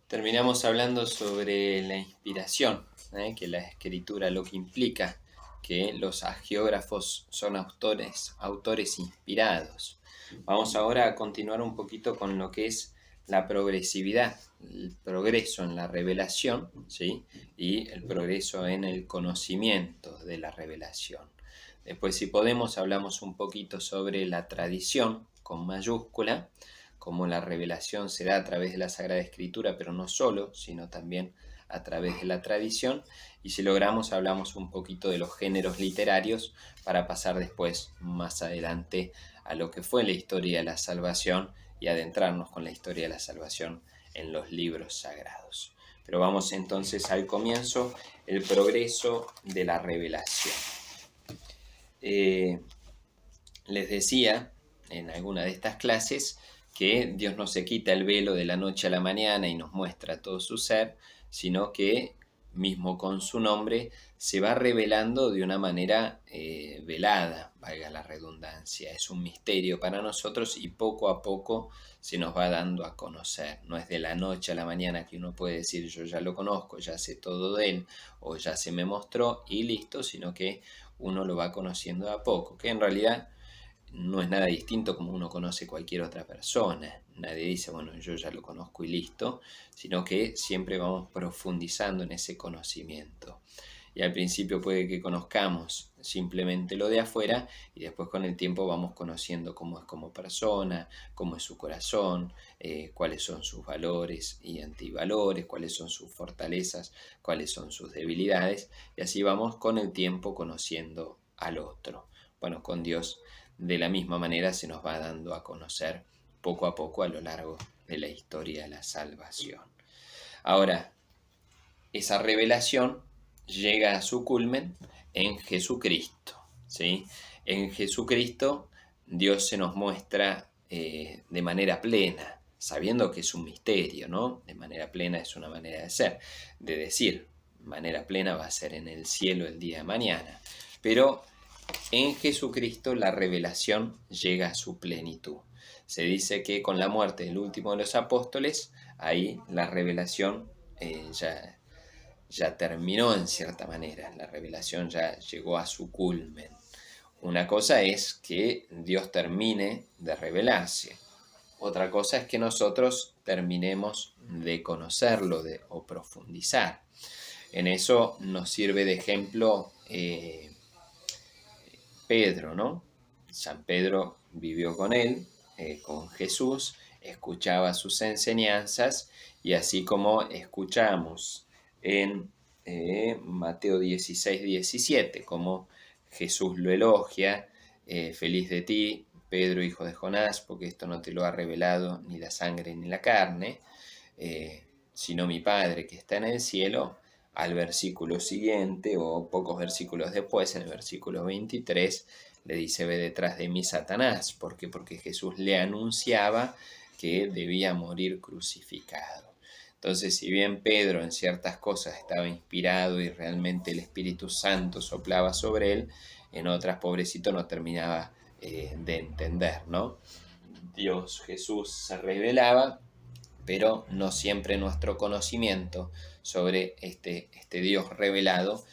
Terminamos hablando sobre la inspiración, que la escritura lo que implica, que los agiógrafos son autores inspirados. Vamos ahora a continuar un poquito con lo que es la progresividad, el progreso en la revelación, ¿sí? Y el progreso en el conocimiento de la revelación. Después, si podemos, hablamos un poquito sobre la tradición con mayúscula, cómo la revelación se da a través de la Sagrada Escritura, pero no solo, sino también a través de la tradición. Y si logramos, hablamos un poquito de los géneros literarios para pasar después, más adelante, a lo que fue la historia de la salvación y adentrarnos con la historia de la salvación en los libros sagrados. Pero vamos entonces al comienzo, el progreso de la revelación. Les decía en alguna de estas clases que Dios no se quita el velo de la noche a la mañana y nos muestra todo su ser, sino que mismo con su nombre se va revelando de una manera velada, valga la redundancia. Es un misterio para nosotros y poco a poco se nos va dando a conocer. No es de la noche a la mañana que uno puede decir yo ya lo conozco, ya sé todo de él o ya se me mostró y listo, sino que uno lo va conociendo de a poco, que en realidad no es nada distinto como uno conoce cualquier otra persona. Nadie dice, bueno, yo ya lo conozco y listo, sino que siempre vamos profundizando en ese conocimiento. Y al principio puede que conozcamos simplemente lo de afuera y después con el tiempo vamos conociendo cómo es como persona, cómo es su corazón, cuáles son sus valores y antivalores, cuáles son sus fortalezas, cuáles son sus debilidades, y así vamos con el tiempo conociendo al otro. Bueno, con Dios de la misma manera se nos va dando a conocer poco a poco a lo largo de la historia de la salvación. Ahora, esa revelación llega a su culmen en Jesucristo, ¿sí? En Jesucristo Dios se nos muestra de manera plena, sabiendo que es un misterio, ¿no? De manera plena es una manera de ser, de decir, manera plena va a ser en el cielo el día de mañana, pero en Jesucristo la revelación llega a su plenitud. Se dice que con la muerte del último de los apóstoles, ahí la revelación ya terminó en cierta manera, la revelación ya llegó a su culmen. Una cosa es que Dios termine de revelarse, otra cosa es que nosotros terminemos de conocerlo o profundizar. En eso nos sirve de ejemplo Pedro, ¿no? San Pedro vivió con él, con Jesús, escuchaba sus enseñanzas y así como escuchamos en Mateo 16, 17, como Jesús lo elogia, feliz de ti, Pedro, hijo de Jonás, porque esto no te lo ha revelado ni la sangre ni la carne, sino mi Padre que está en el cielo. Al versículo siguiente o pocos versículos después, en el versículo 23, le dice, ve detrás de mí, Satanás. ¿Por qué? Porque Jesús le anunciaba que debía morir crucificado. Entonces, si bien Pedro en ciertas cosas estaba inspirado y realmente el Espíritu Santo soplaba sobre él, en otras, pobrecito, no terminaba de entender, ¿no? Dios, Jesús se revelaba, pero no siempre nuestro conocimiento sobre este Dios revelado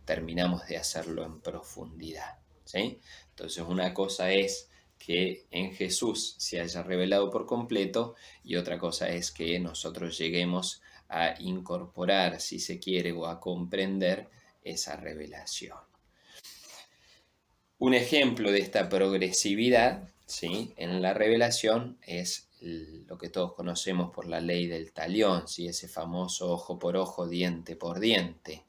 terminamos de hacerlo en profundidad, ¿sí? Entonces una cosa es que en Jesús se haya revelado por completo y otra cosa es que nosotros lleguemos a incorporar, si se quiere, o a comprender esa revelación. Un ejemplo de esta progresividad, ¿sí?, en la revelación es lo que todos conocemos por la ley del talión, ¿sí?, ese famoso ojo por ojo, diente por diente.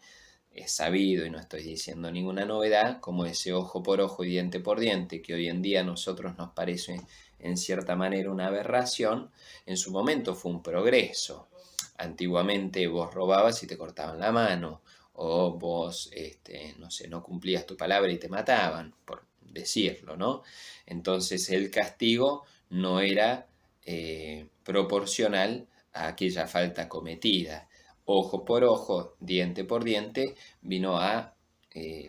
Es sabido, y no estoy diciendo ninguna novedad, como ese ojo por ojo y diente por diente, que hoy en día a nosotros nos parece en cierta manera una aberración, en su momento fue un progreso. Antiguamente vos robabas y te cortaban la mano, o vos, no cumplías tu palabra y te mataban, por decirlo, ¿no? Entonces el castigo no era proporcional a aquella falta cometida. Ojo por ojo, diente por diente, vino a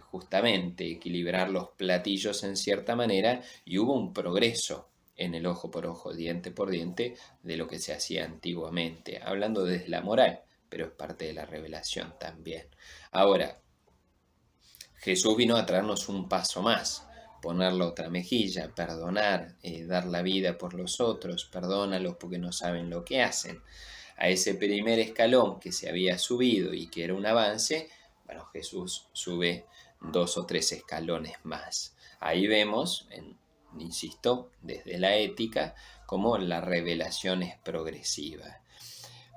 justamente equilibrar los platillos en cierta manera y hubo un progreso en el ojo por ojo, diente por diente, de lo que se hacía antiguamente, hablando desde la moral, pero es parte de la revelación también. Ahora, Jesús vino a traernos un paso más, poner la otra mejilla, perdonar, dar la vida por los otros, perdónalos porque no saben lo que hacen. A ese primer escalón que se había subido y que era un avance, bueno, Jesús sube 2 o 3 escalones más. Ahí vemos, insisto, desde la ética, cómo la revelación es progresiva.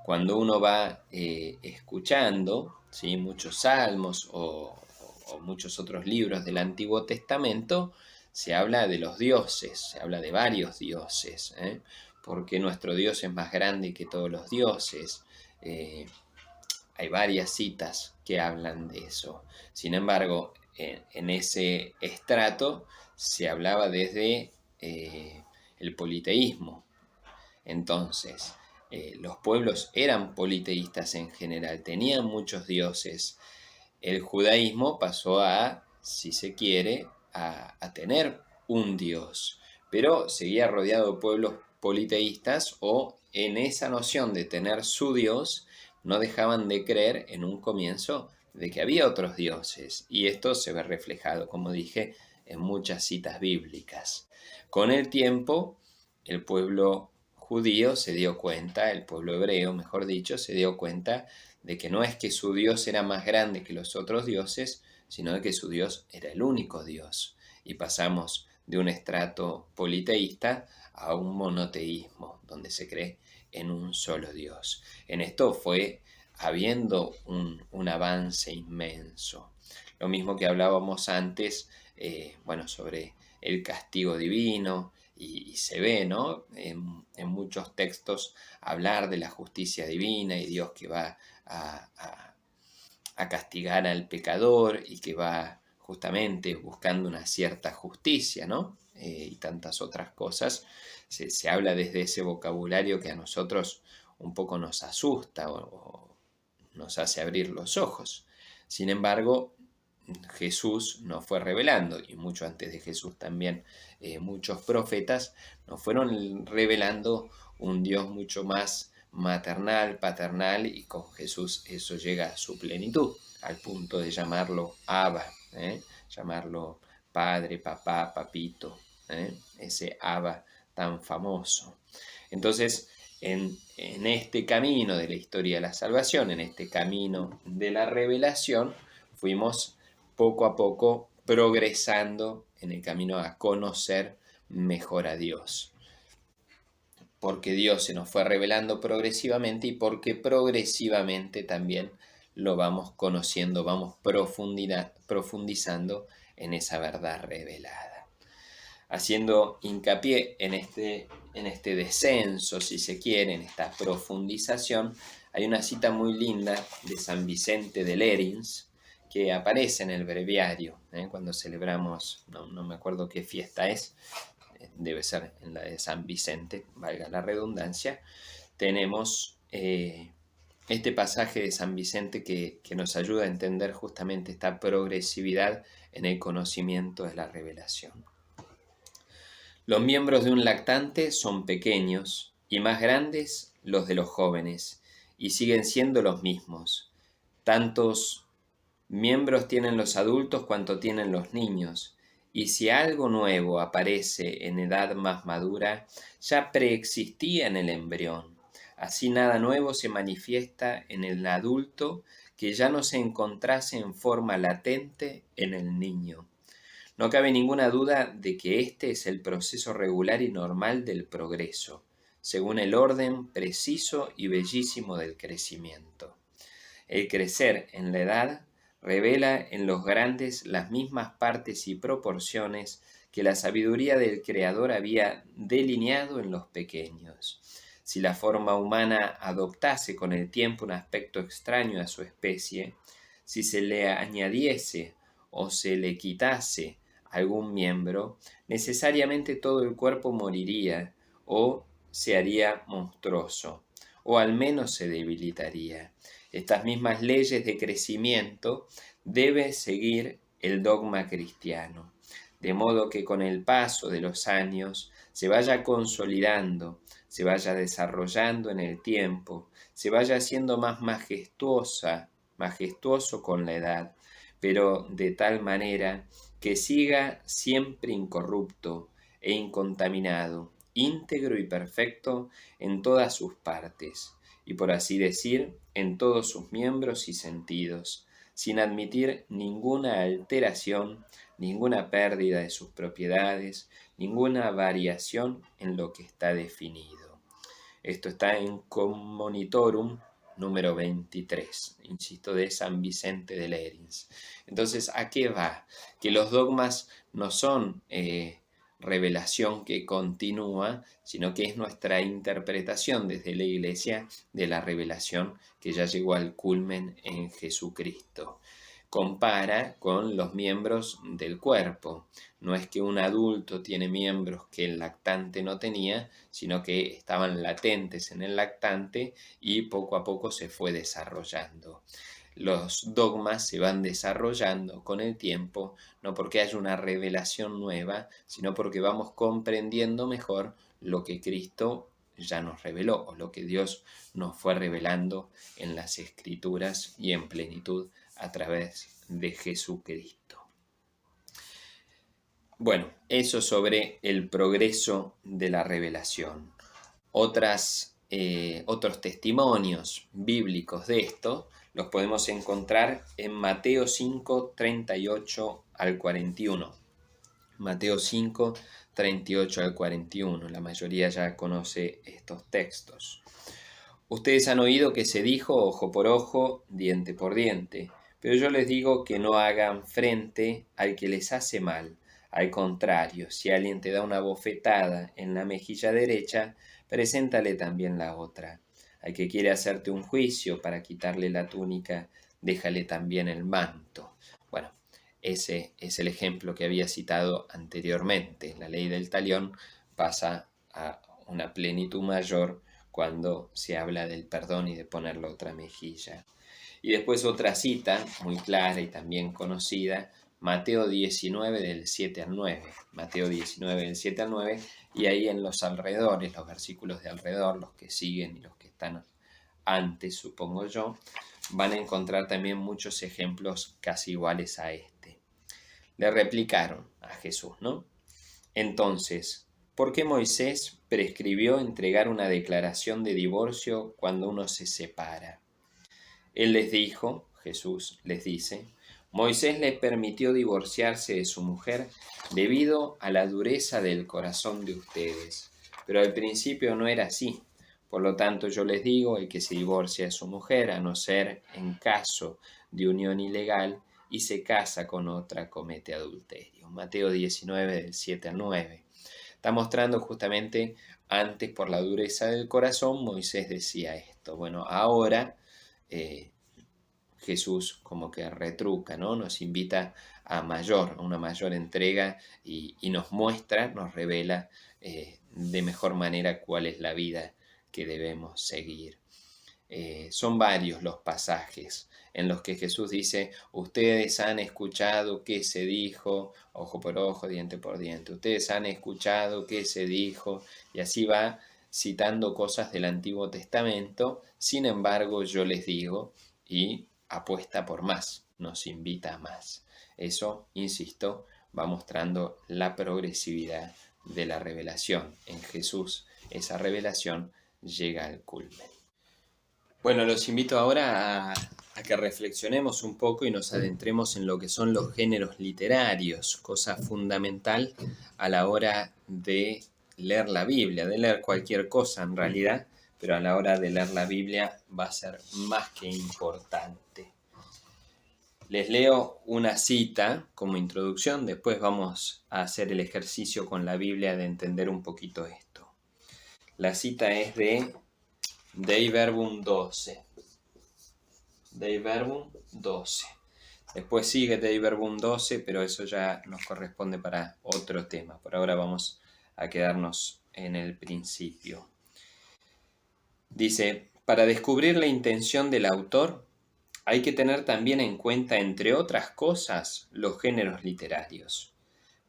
Cuando uno va escuchando, ¿sí?, muchos salmos o muchos otros libros del Antiguo Testamento, se habla de los dioses, se habla de varios dioses, porque nuestro Dios es más grande que todos los dioses. Hay varias citas que hablan de eso. Sin embargo, en ese estrato se hablaba desde el politeísmo. Entonces, los pueblos eran politeístas en general, tenían muchos dioses. El judaísmo pasó a, si se quiere, a tener un dios, pero seguía rodeado de pueblos politeístas, o en esa noción de tener su dios, no dejaban de creer en un comienzo de que había otros dioses, y esto se ve reflejado, como dije, en muchas citas bíblicas. Con el tiempo, el pueblo judío se dio cuenta, el pueblo hebreo, mejor dicho, se dio cuenta de que no es que su Dios era más grande que los otros dioses, sino de que su Dios era el único Dios. Y pasamos de un estrato politeísta a un monoteísmo, donde se cree en un solo Dios. En esto fue habiendo un avance inmenso. Lo mismo que hablábamos antes, sobre el castigo divino, y se ve, ¿no?, en muchos textos hablar de la justicia divina y Dios que va a castigar al pecador y que va justamente buscando una cierta justicia, ¿no? Y tantas otras cosas. Se habla desde ese vocabulario que a nosotros un poco nos asusta o nos hace abrir los ojos. Sin embargo, Jesús nos fue revelando, y mucho antes de Jesús también, muchos profetas nos fueron revelando un Dios mucho más maternal, paternal, y con Jesús eso llega a su plenitud, al punto de llamarlo Abba, llamarlo padre, papá, papito, ese Abba tan famoso. Entonces, en este camino de la historia de la salvación, en este camino de la revelación, fuimos poco a poco progresando en el camino a conocer mejor a Dios. Porque Dios se nos fue revelando progresivamente, y porque progresivamente también lo vamos conociendo, vamos profundizando en esa verdad revelada. Haciendo hincapié en este descenso, si se quiere, en esta profundización, hay una cita muy linda de San Vicente de Lérins, que aparece en el breviario, cuando celebramos, no me acuerdo qué fiesta es, debe ser en la de San Vicente, valga la redundancia. Tenemos este pasaje de San Vicente que nos ayuda a entender justamente esta progresividad en el conocimiento de la revelación. Los miembros de un lactante son pequeños, y más grandes los de los jóvenes, y siguen siendo los mismos. Tantos miembros tienen los adultos cuanto tienen los niños, y si algo nuevo aparece en edad más madura, ya preexistía en el embrión. Así nada nuevo se manifiesta en el adulto que ya no se encontrase en forma latente en el niño. No cabe ninguna duda de que este es el proceso regular y normal del progreso, según el orden preciso y bellísimo del crecimiento. El crecer en la edad revela en los grandes las mismas partes y proporciones que la sabiduría del Creador había delineado en los pequeños. Si la forma humana adoptase con el tiempo un aspecto extraño a su especie, si se le añadiese o se le quitase algún miembro, necesariamente todo el cuerpo moriría o se haría monstruoso, o al menos se debilitaría. Estas mismas leyes de crecimiento debe seguir el dogma cristiano, de modo que con el paso de los años se vaya consolidando, se vaya desarrollando en el tiempo, se vaya haciendo más majestuoso con la edad, pero de tal manera que siga siempre incorrupto e incontaminado, íntegro y perfecto en todas sus partes, y por así decir, en todos sus miembros y sentidos, sin admitir ninguna alteración, ninguna pérdida de sus propiedades, ninguna variación en lo que está definido. Esto está en Commonitorum número 23, insisto, de San Vicente de Lérins. Entonces, ¿a qué va? Que los dogmas no son revelación que continúa, sino que es nuestra interpretación desde la Iglesia de la revelación que ya llegó al culmen en Jesucristo. Compara con los miembros del cuerpo. No es que un adulto tiene miembros que el lactante no tenía, sino que estaban latentes en el lactante y poco a poco se fue desarrollando. Los dogmas se van desarrollando con el tiempo, no porque haya una revelación nueva, sino porque vamos comprendiendo mejor lo que Cristo ya nos reveló, o lo que Dios nos fue revelando en las Escrituras y en plenitud a través de Jesucristo. Bueno, eso sobre el progreso de la revelación. Otros testimonios bíblicos de esto los podemos encontrar en Mateo 5, 38 al 41. Mateo 5, 38 al 41. La mayoría ya conoce estos textos. Ustedes han oído que se dijo ojo por ojo, diente por diente, pero yo les digo que no hagan frente al que les hace mal. Al contrario, si alguien te da una bofetada en la mejilla derecha, preséntale también la otra. Al que quiere hacerte un juicio para quitarle la túnica, déjale también el manto. Bueno, ese es el ejemplo que había citado anteriormente. La ley del talión pasa a una plenitud mayor cuando se habla del perdón y de poner la otra mejilla. Y después otra cita muy clara y también conocida, Mateo 19 del 7 al 9. Mateo 19 del 7 al 9, y ahí en los alrededores, los versículos de alrededor, los que siguen y los que están antes, supongo yo, van a encontrar también muchos ejemplos casi iguales a este. Le replicaron a Jesús, ¿no? Entonces, ¿por qué Moisés prescribió entregar una declaración de divorcio cuando uno se separa? Él les dijo, Jesús les dice, Moisés les permitió divorciarse de su mujer debido a la dureza del corazón de ustedes, pero al principio no era así. Por lo tanto, yo les digo, el que se divorcia de su mujer, a no ser en caso de unión ilegal, y se casa con otra, comete adulterio. Mateo 19, del 7 al 9. Está mostrando justamente, antes por la dureza del corazón, Moisés decía esto. Bueno, ahora Jesús como que retruca, ¿no? Nos invita a una mayor entrega y nos muestra, nos revela de mejor manera cuál es la vida que debemos seguir. Son varios los pasajes en los que Jesús dice, ustedes han escuchado qué se dijo, ojo por ojo, diente por diente, ustedes han escuchado qué se dijo, y así va citando cosas del Antiguo Testamento, sin embargo yo les digo, y apuesta por más, nos invita a más. Eso, insisto, va mostrando la progresividad de la revelación. En Jesús esa revelación llega al culmen. Bueno, los invito ahora a que reflexionemos un poco y nos adentremos en lo que son los géneros literarios, cosa fundamental a la hora de leer la Biblia, de leer cualquier cosa en realidad, pero a la hora de leer la Biblia va a ser más que importante. Les leo una cita como introducción, después vamos a hacer el ejercicio con la Biblia de entender un poquito esto. La cita es de Dei Verbum 12. Dei Verbum 12. Después sigue Dei Verbum 12, pero eso ya nos corresponde para otro tema. Por ahora vamos a quedarnos en el principio. Dice, para descubrir la intención del autor, hay que tener también en cuenta, entre otras cosas, los géneros literarios,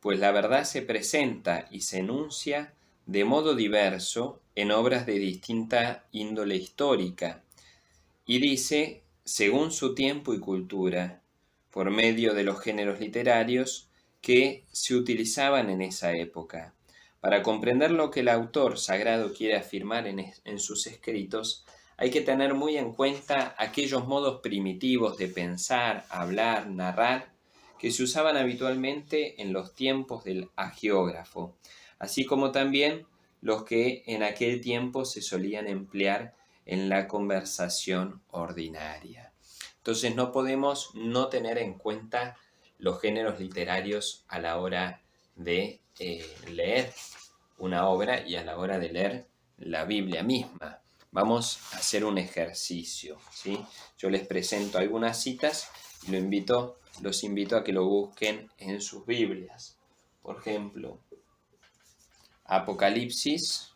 pues la verdad se presenta y se enuncia de modo diverso en obras de distinta índole histórica, y dice, según su tiempo y cultura, por medio de los géneros literarios que se utilizaban en esa época. Para comprender lo que el autor sagrado quiere afirmar en sus escritos, hay que tener muy en cuenta aquellos modos primitivos de pensar, hablar, narrar, que se usaban habitualmente en los tiempos del agiógrafo, así como también los que en aquel tiempo se solían emplear en la conversación ordinaria. Entonces no podemos no tener en cuenta los géneros literarios a la hora de leer una obra y a la hora de leer la Biblia misma. Vamos a hacer un ejercicio, ¿sí? Yo les presento algunas citas y los invito a que lo busquen en sus Biblias. Por ejemplo, Apocalipsis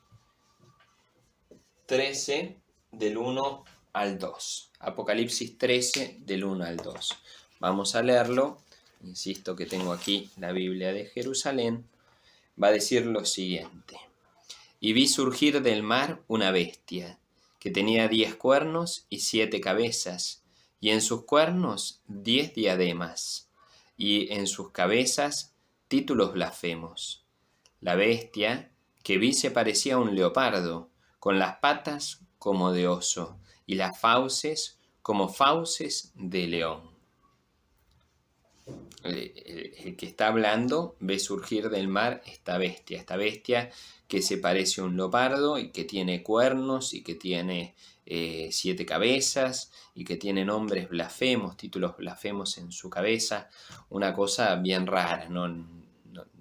13, del 1 al 2. Apocalipsis 13, del 1 al 2. Vamos a leerlo. Insisto que tengo aquí la Biblia de Jerusalén. Va a decir lo siguiente. Y vi surgir del mar una bestia, que tenía 10 cuernos y 7 cabezas, y en sus cuernos 10 diademas, y en sus cabezas títulos blasfemos. La bestia que vi se parecía a un leopardo, con las patas como de oso, y las fauces como fauces de león. El que está hablando ve surgir del mar esta bestia que se parece a un leopardo y que tiene cuernos y que tiene 7 cabezas y que tiene nombres blasfemos, títulos blasfemos en su cabeza, una cosa bien rara,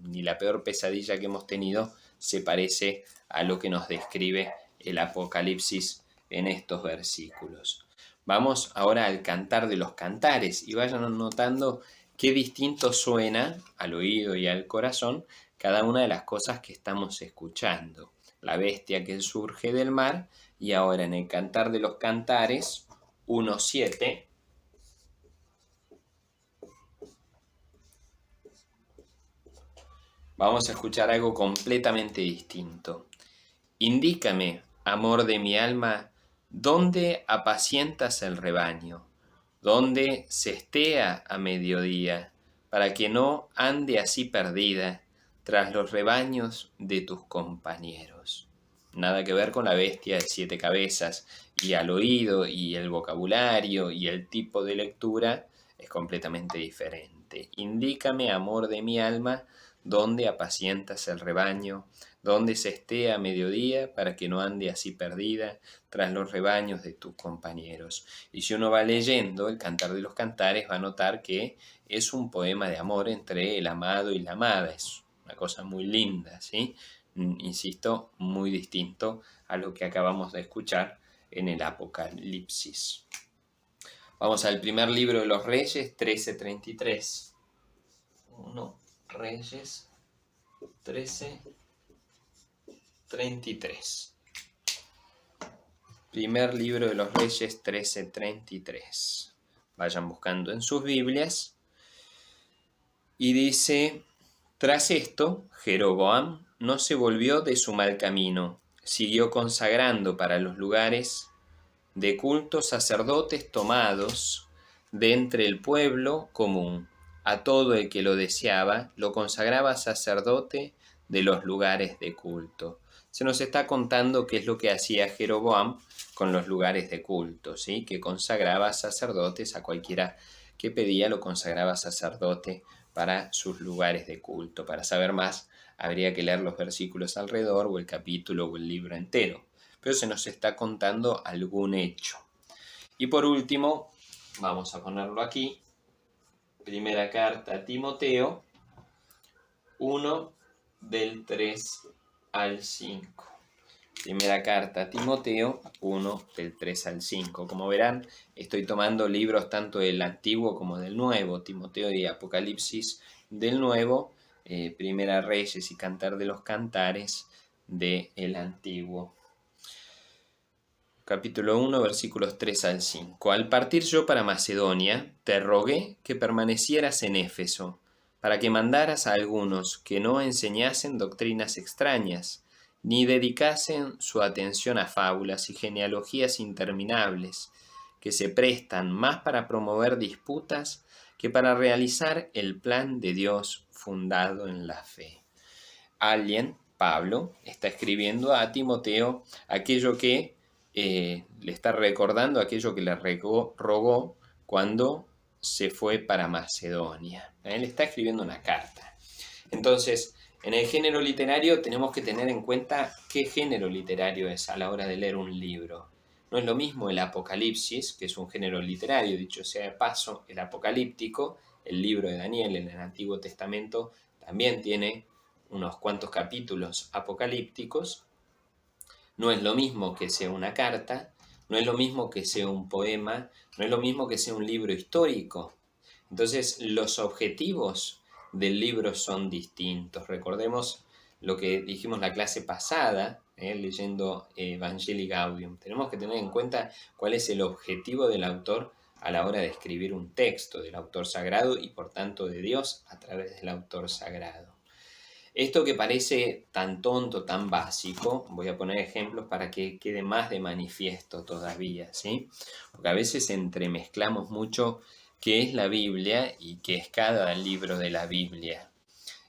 ni la peor pesadilla que hemos tenido se parece a lo que nos describe el Apocalipsis en estos versículos. Vamos ahora al Cantar de los Cantares y vayan notando qué distinto suena al oído y al corazón cada una de las cosas que estamos escuchando. La bestia que surge del mar y ahora en el Cantar de los Cantares 1:7. Vamos a escuchar algo completamente distinto. Indícame, amor de mi alma, ¿dónde apacientas el rebaño? ¿Dónde se estea a mediodía, para que no ande así perdida tras los rebaños de tus compañeros? Nada que ver con la bestia de 7 cabezas, y al oído y el vocabulario y el tipo de lectura es completamente diferente. Indícame, amor de mi alma, dónde apacientas el rebaño, dónde se esté a mediodía para que no ande así perdida tras los rebaños de tus compañeros. Y si uno va leyendo el Cantar de los Cantares va a notar que es un poema de amor entre el amado y la amada. Es una cosa muy linda, ¿sí? Insisto, muy distinto a lo que acabamos de escuchar en el Apocalipsis. Vamos al primer libro de los Reyes, 13:33. 1 Reyes 13:33. Primer libro de los Reyes 13:33. Vayan buscando en sus Biblias. Y dice, tras esto, Jeroboam no se volvió de su mal camino, siguió consagrando para los lugares de culto sacerdotes tomados de entre el pueblo común. A todo el que lo deseaba, lo consagraba sacerdote de los lugares de culto. Se nos está contando qué es lo que hacía Jeroboam con los lugares de culto, ¿sí? Que consagraba sacerdotes a cualquiera que pedía, lo consagraba sacerdote para sus lugares de culto. Para saber más, habría que leer los versículos alrededor o el capítulo o el libro entero. Pero se nos está contando algún hecho. Y por último, vamos a ponerlo aquí, primera carta a Timoteo 1 del 3 al 5. Primera carta a Timoteo 1 del 3 al 5. Como verán, estoy tomando libros tanto del Antiguo como del Nuevo, Timoteo y Apocalipsis del Nuevo, Primera Reyes y Cantar de los Cantares del Antiguo. Capítulo 1, versículos 3 al 5. Al partir yo para Macedonia, te rogué que permanecieras en Éfeso, para que mandaras a algunos que no enseñasen doctrinas extrañas, ni dedicasen su atención a fábulas y genealogías interminables, que se prestan más para promover disputas que para realizar el plan de Dios fundado en la fe. Alguien, Pablo, está escribiendo a Timoteo aquello que le está recordando, aquello que le rogó cuando se fue para Macedonia. Él está escribiendo una carta. Entonces, en el género literario tenemos que tener en cuenta qué género literario es a la hora de leer un libro. No es lo mismo el Apocalipsis, que es un género literario, dicho sea de paso, el apocalíptico, el libro de Daniel en el Antiguo Testamento, también tiene unos cuantos capítulos apocalípticos. No es lo mismo que sea una carta, no es lo mismo que sea un poema, no es lo mismo que sea un libro histórico. Entonces, los objetivos del libro son distintos. Recordemos lo que dijimos la clase pasada, leyendo Evangelii Gaudium. Tenemos que tener en cuenta cuál es el objetivo del autor a la hora de escribir un texto, del autor sagrado y por tanto de Dios a través del autor sagrado. Esto que parece tan tonto, tan básico, voy a poner ejemplos para que quede más de manifiesto todavía, ¿sí? Porque a veces entremezclamos mucho qué es la Biblia y qué es cada libro de la Biblia.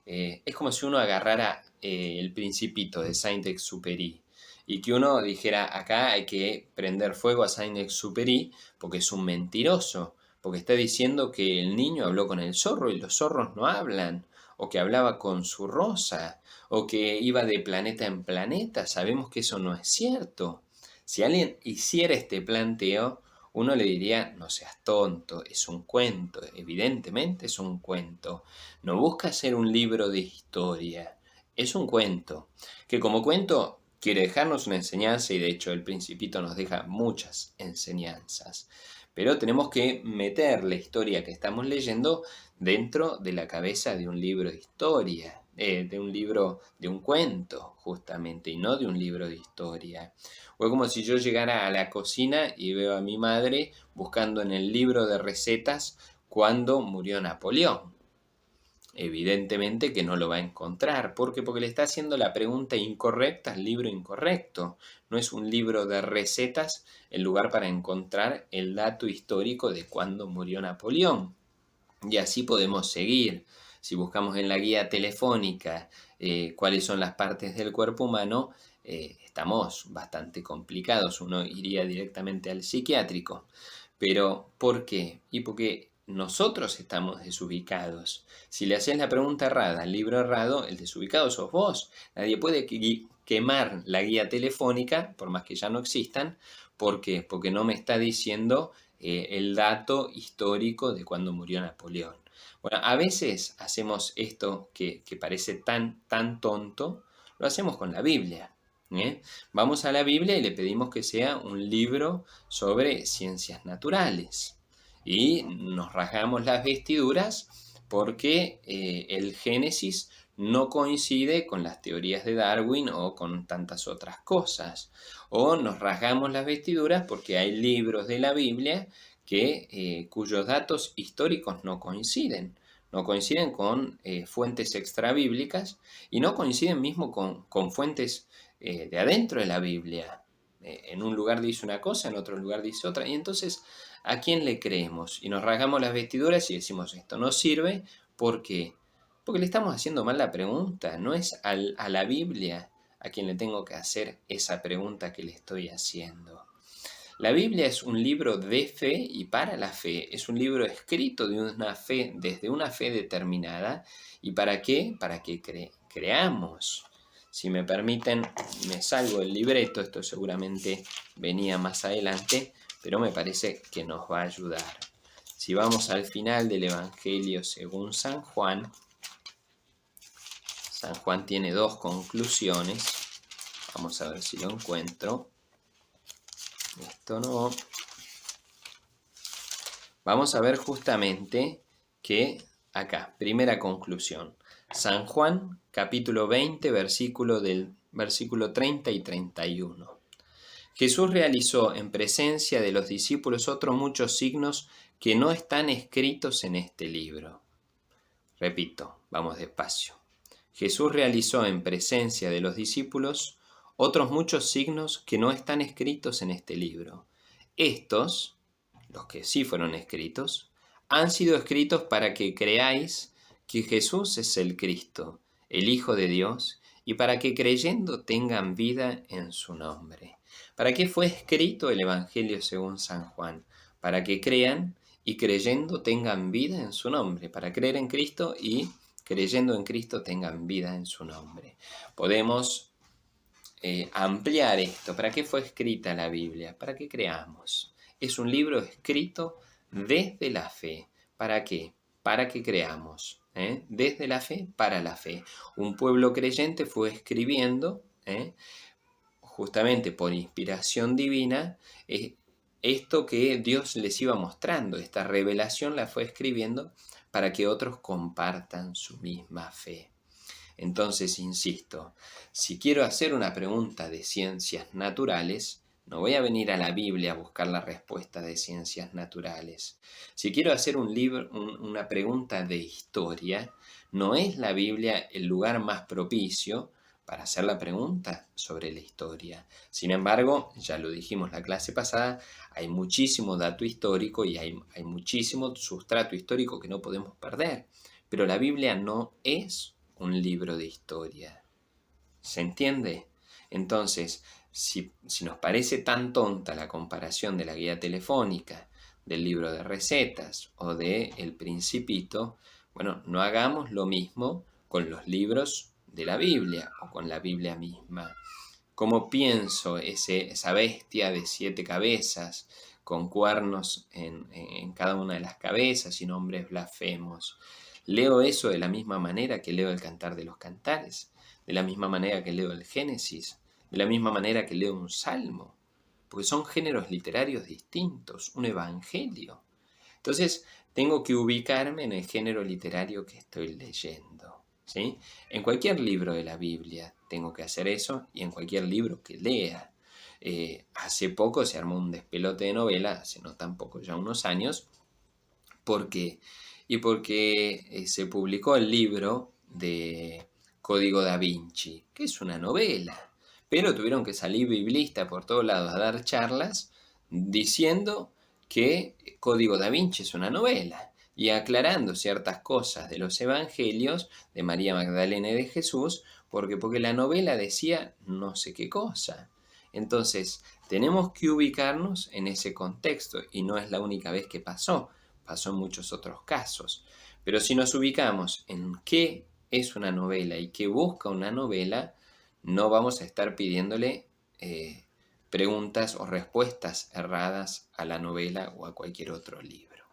Es como si uno agarrara el Principito de Saint-Exupéry y que uno dijera, acá hay que prender fuego a Saint-Exupéry porque es un mentiroso, porque está diciendo que el niño habló con el zorro y los zorros no hablan, o que hablaba con su rosa, o que iba de planeta en planeta. Sabemos que eso no es cierto. Si alguien hiciera este planteo, uno le diría, no seas tonto, es un cuento, evidentemente es un cuento. No busca ser un libro de historia, es un cuento, que como cuento quiere dejarnos una enseñanza y de hecho el Principito nos deja muchas enseñanzas. Pero tenemos que meter la historia que estamos leyendo dentro de la cabeza de un libro de historia, de un libro, de un cuento justamente, y no de un libro de historia. O es como si yo llegara a la cocina y veo a mi madre buscando en el libro de recetas cuándo murió Napoleón. Evidentemente que no lo va a encontrar. ¿Por qué? Porque le está haciendo la pregunta incorrecta al libro incorrecto. No es un libro de recetas el lugar para encontrar el dato histórico de cuándo murió Napoleón. Y así podemos seguir. Si buscamos en la guía telefónica cuáles son las partes del cuerpo humano, estamos bastante complicados. Uno iría directamente al psiquiátrico. Pero, ¿por qué? Y porque nosotros estamos desubicados. Si le haces la pregunta errada al libro errado, el desubicado sos vos. Nadie puede quemar la guía telefónica, por más que ya no existan. ¿Por qué? Porque no me está diciendo el dato histórico de cuando murió Napoleón. Bueno, a veces hacemos esto que parece tan tonto, lo hacemos con la Biblia. Vamos a la Biblia y le pedimos que sea un libro sobre ciencias naturales. Y nos rasgamos las vestiduras porque el Génesis no coincide con las teorías de Darwin o con tantas otras cosas. O nos rasgamos las vestiduras porque hay libros de la Biblia cuyos datos históricos no coinciden. No coinciden con fuentes extrabíblicas y no coinciden mismo con fuentes de adentro de la Biblia. En un lugar dice una cosa, en otro lugar dice otra. Y entonces, ¿a quién le creemos? Y nos rasgamos las vestiduras y decimos, esto no sirve. ¿Por qué? Porque le estamos haciendo mal la pregunta. No es a la Biblia a quien le tengo que hacer esa pregunta que le estoy haciendo. La Biblia es un libro de fe y para la fe. Es un libro escrito de una fe, desde una fe determinada. ¿Y para qué? Para que creamos. Si me permiten, me salgo del libreto. Esto seguramente venía más adelante, pero me parece que nos va a ayudar. Si vamos al final del Evangelio según San Juan, San Juan tiene dos conclusiones. Vamos a ver si lo encuentro. Esto no. Vamos a ver justamente que acá, primera conclusión. San Juan, capítulo 20, versículo 30 y 31. Jesús realizó en presencia de los discípulos otros muchos signos que no están escritos en este libro. Repito, vamos despacio. Jesús realizó en presencia de los discípulos otros muchos signos que no están escritos en este libro. Estos, los que sí fueron escritos, han sido escritos para que creáis que Jesús es el Cristo, el Hijo de Dios, y para que creyendo tengan vida en su nombre. ¿Para qué fue escrito el Evangelio según San Juan? Para que crean y creyendo tengan vida en su nombre, para creer en Cristo y creyendo en Cristo tengan vida en su nombre. Podemos ampliar esto. ¿Para qué fue escrita la Biblia? Para que creamos. Es un libro escrito desde la fe. ¿Para qué? Para que creamos. Desde la fe para la fe. Un pueblo creyente fue escribiendo, justamente por inspiración divina, esto que Dios les iba mostrando. Esta revelación la fue escribiendo para que otros compartan su misma fe. Entonces, insisto, si quiero hacer una pregunta de ciencias naturales, no voy a venir a la Biblia a buscar la respuesta de ciencias naturales. Si quiero hacer una pregunta de historia, no es la Biblia el lugar más propicio para hacer la pregunta sobre la historia. Sin embargo, ya lo dijimos la clase pasada, hay muchísimo dato histórico y hay muchísimo sustrato histórico que no podemos perder. Pero la Biblia no es un libro de historia. ¿Se entiende? Entonces, si nos parece tan tonta la comparación de la guía telefónica, del libro de recetas o de El Principito, bueno, no hagamos lo mismo con los libros de la Biblia o con la Biblia misma. ¿Cómo pienso esa bestia de 7 cabezas, con cuernos en cada una de las cabezas y nombres blasfemos? Leo eso de la misma manera que leo el Cantar de los Cantares, de la misma manera que leo el Génesis, de la misma manera que leo un salmo, porque son géneros literarios distintos, un evangelio. Entonces, tengo que ubicarme en el género literario que estoy leyendo, ¿sí? En cualquier libro de la Biblia tengo que hacer eso y en cualquier libro que lea. Hace poco se armó un despelote de novela, hace no tan poco, ya unos años, porque se publicó el libro de Código Da Vinci, que es una novela, pero tuvieron que salir biblistas por todos lados a dar charlas diciendo que Código Da Vinci es una novela y aclarando ciertas cosas de los evangelios de María Magdalena y de Jesús, porque la novela decía no sé qué cosa. Entonces, tenemos que ubicarnos en ese contexto y no es la única vez que pasó en muchos otros casos. Pero si nos ubicamos en qué es una novela y qué busca una novela, no vamos a estar pidiéndole preguntas o respuestas erradas a la novela o a cualquier otro libro.